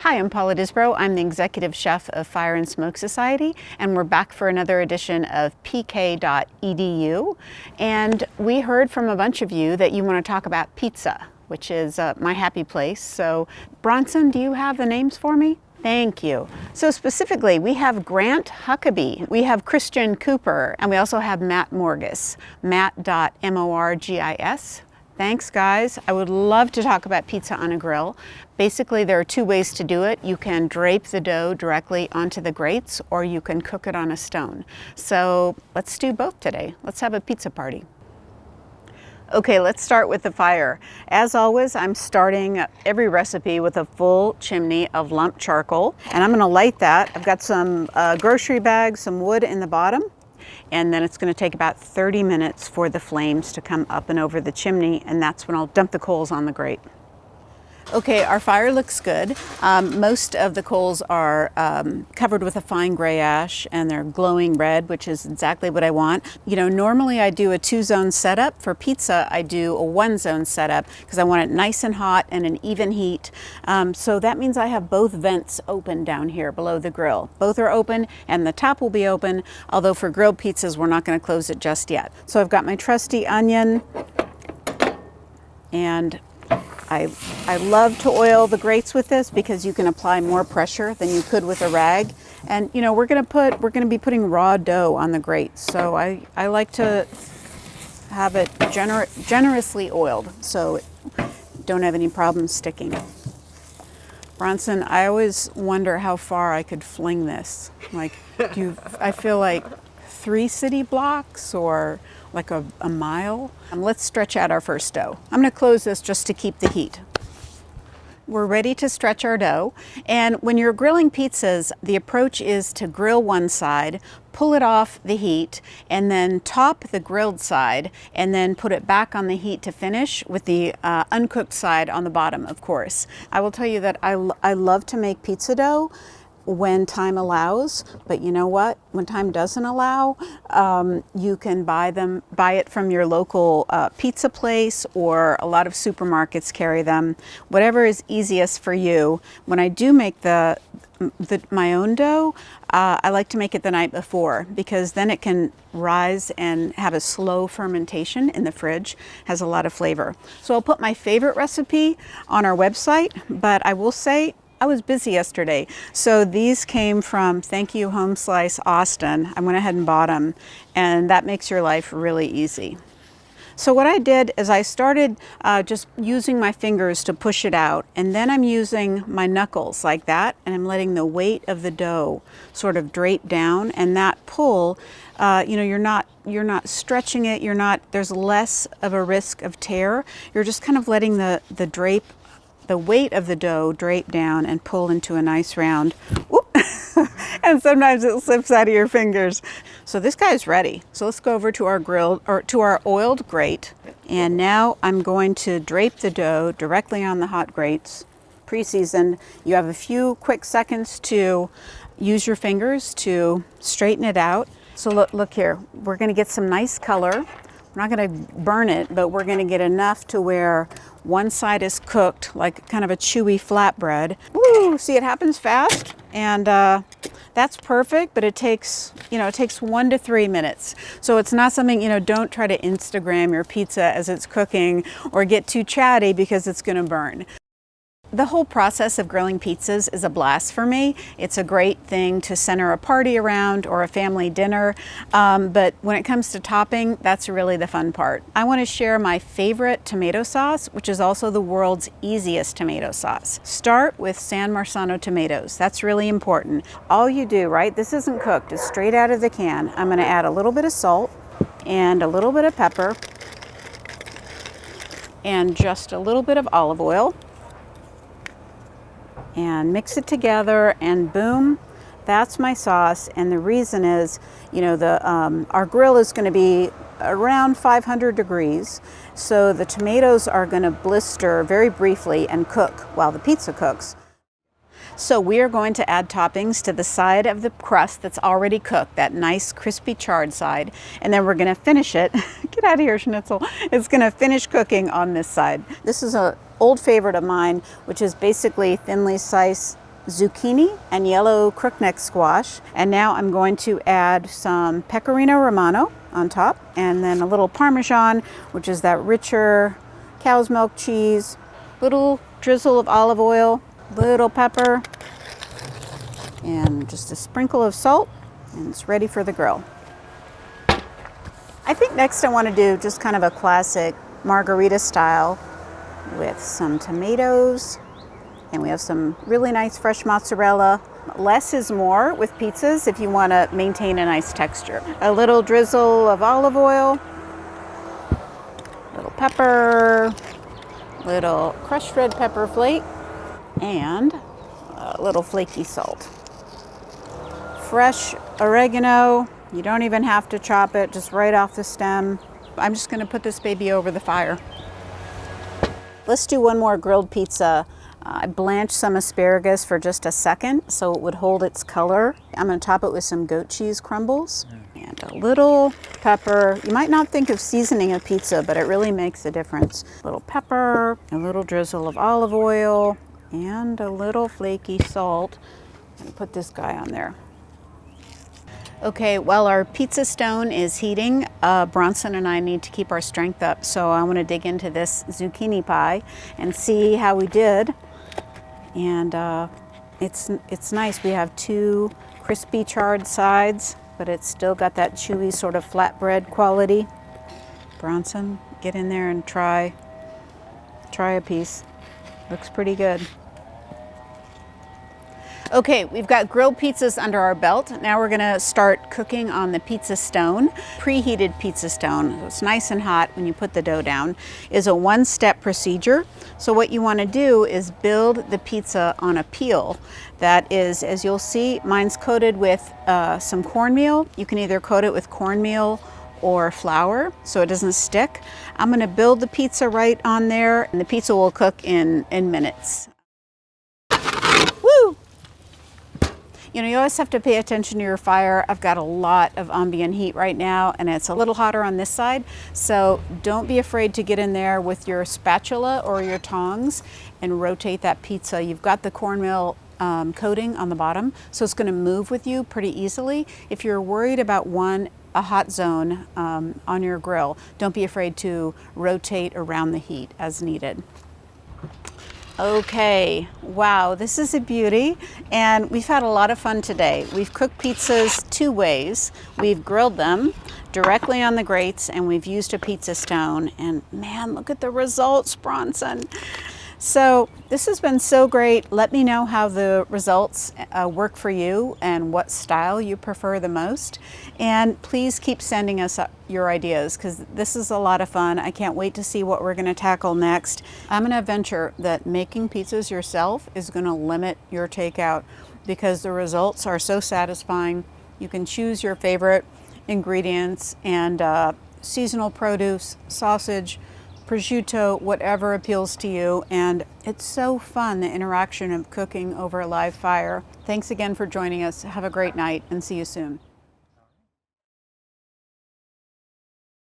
Hi, I'm Paula Disbrowe. I'm the executive chef of Fire and Smoke Society, and we're back for another edition of PK.EDU. And we heard from a bunch of you that you want to talk about pizza, which is my happy place. So, Bronson, do you have the names for me? Thank you. So specifically, we have Grant Huckabee, we have Christian Cooper, and we also have Matt Morgis, Matt.Morgis. Thanks, guys. I would love to talk about pizza on a grill. Basically, there are two ways to do it. You can drape the dough directly onto the grates, or you can cook it on a stone. So let's do both today. Let's have a pizza party. Okay, let's start with the fire. As always, I'm starting every recipe with a full chimney of lump charcoal, and I'm gonna light that. I've got some grocery bags, some wood in the bottom, and then it's going to take about 30 minutes for the flames to come up and over the chimney, and that's when I'll dump the coals on the grate. Okay, our fire looks good. Most of the coals are covered with a fine gray ash, and they're glowing red, which is exactly what I want. You know, normally I do a 2-zone setup. For pizza, I do a 1-zone setup because I want it nice and hot and an even heat. So that means I have both vents open down here below the grill. Both are open, and the top will be open, although for grilled pizzas, we're not going to close it just yet. So I've got my trusty onion, and I love to oil the grates with this because you can apply more pressure than you could with a rag. And you know, we're going to be putting raw dough on the grates. So I like to have it generously oiled so it don't have any problems sticking. Bronson, I always wonder how far I could fling this. Like, I feel like 3 city blocks or like a mile. Let's stretch out our first dough. I'm going to close this just to keep the heat. We're ready to stretch our dough. And when you're grilling pizzas, the approach is to grill one side, pull it off the heat, and then top the grilled side, and then put it back on the heat to finish with the uncooked side on the bottom, of course. I will tell you that I love to make pizza dough when time allows, but you know what? When time doesn't allow, you can buy it from your local pizza place, or a lot of supermarkets carry them. Whatever is easiest for you. When I do make my own dough, I like to make it the night before because then it can rise and have a slow fermentation in the fridge. Has a lot of flavor. So I'll put my favorite recipe on our website, but I will say I was busy yesterday, so these came from Thank You Home Slice Austin. I went ahead and bought them, and that makes your life really easy. So what I did is I started just using my fingers to push it out, and then I'm using my knuckles like that, and I'm letting the weight of the dough sort of drape down, and that pull, you know, you're not stretching it, there's less of a risk of tear. You're just kind of letting the weight of the dough drape down and pull into a nice round. Whoop. And sometimes it slips out of your fingers. So this guy's ready. So let's go over to our oiled grate. And now I'm going to drape the dough directly on the hot grates, pre-seasoned. You have a few quick seconds to use your fingers to straighten it out. So look here, we're going to get some nice color. We're not going to burn it, but we're going to get enough to where one side is cooked, like kind of a chewy flatbread. Woo! See, it happens fast, and that's perfect, but it takes 1 to 3 minutes. So it's not something, don't try to Instagram your pizza as it's cooking or get too chatty because it's going to burn. The whole process of grilling pizzas is a blast for me. It's a great thing to center a party around or a family dinner, but when it comes to topping, that's really the fun part. I want to share my favorite tomato sauce, which is also the world's easiest tomato sauce. Start with San Marzano tomatoes. That's really important. All you do, right? This isn't cooked, it's straight out of the can. I'm going to add a little bit of salt and a little bit of pepper and just a little bit of olive oil. And mix it together, and boom, that's my sauce. And the reason is, our grill is going to be around 500 degrees, so the tomatoes are going to blister very briefly and cook while the pizza cooks. So we are going to add toppings to the side of the crust that's already cooked, that nice crispy charred side, and then we're going to finish it. Get out of here, Schnitzel. It's going to finish cooking on this side. This is an old favorite of mine, which is basically thinly sliced zucchini and yellow crookneck squash. And now I'm going to add some pecorino romano on top, and then a little Parmesan, which is that richer cow's milk cheese, little drizzle of olive oil, little pepper, and just a sprinkle of salt, and it's ready for the grill. I think next I want to do just kind of a classic margarita style with some tomatoes, and we have some really nice fresh mozzarella. Less is more with pizzas if you want to maintain a nice texture. A little drizzle of olive oil, little pepper, little crushed red pepper flake, and a little flaky salt. Fresh oregano. You don't even have to chop it, just right off the stem. I'm just going to put this baby over the fire. Let's do one more grilled pizza. I blanched some asparagus for just a second so it would hold its color. I'm going to top it with some goat cheese crumbles and a little pepper. You might not think of seasoning a pizza, but it really makes a difference. A little pepper, a little drizzle of olive oil, and a little flaky salt. And put this guy on there. Okay, while our pizza stone is heating, Bronson and I need to keep our strength up. So I want to dig into this zucchini pie and see how we did. And it's nice. We have two crispy charred sides, but it's still got that chewy sort of flatbread quality. Bronson, get in there and try a piece. Looks pretty good. Okay, we've got grilled pizzas under our belt. Now we're gonna start cooking on the pizza stone. Preheated pizza stone, it's nice and hot when you put the dough down, is a one-step procedure. So what you wanna do is build the pizza on a peel. That is, as you'll see, mine's coated with some cornmeal. You can either coat it with cornmeal or flour so it doesn't stick. I'm gonna build the pizza right on there, and the pizza will cook in minutes. Woo! You know, you always have to pay attention to your fire. I've got a lot of ambient heat right now, and it's a little hotter on this side. So don't be afraid to get in there with your spatula or your tongs and rotate that pizza. You've got the cornmeal coating on the bottom, so it's gonna move with you pretty easily. If you're worried about a hot zone on your grill, don't be afraid to rotate around the heat as needed. Okay, wow, this is a beauty, and we've had a lot of fun today. We've cooked pizzas two ways. We've grilled them directly on the grates, and we've used a pizza stone, and man, look at the results, Bronson. So this has been so great. Let me know how the results work for you and what style you prefer the most. And please keep sending us your ideas, because this is a lot of fun. I can't wait to see what we're gonna tackle next. I'm gonna venture that making pizzas yourself is gonna limit your takeout because the results are so satisfying. You can choose your favorite ingredients and seasonal produce, sausage, prosciutto, whatever appeals to you, and it's so fun, the interaction of cooking over a live fire. Thanks again for joining us. Have a great night and see you soon.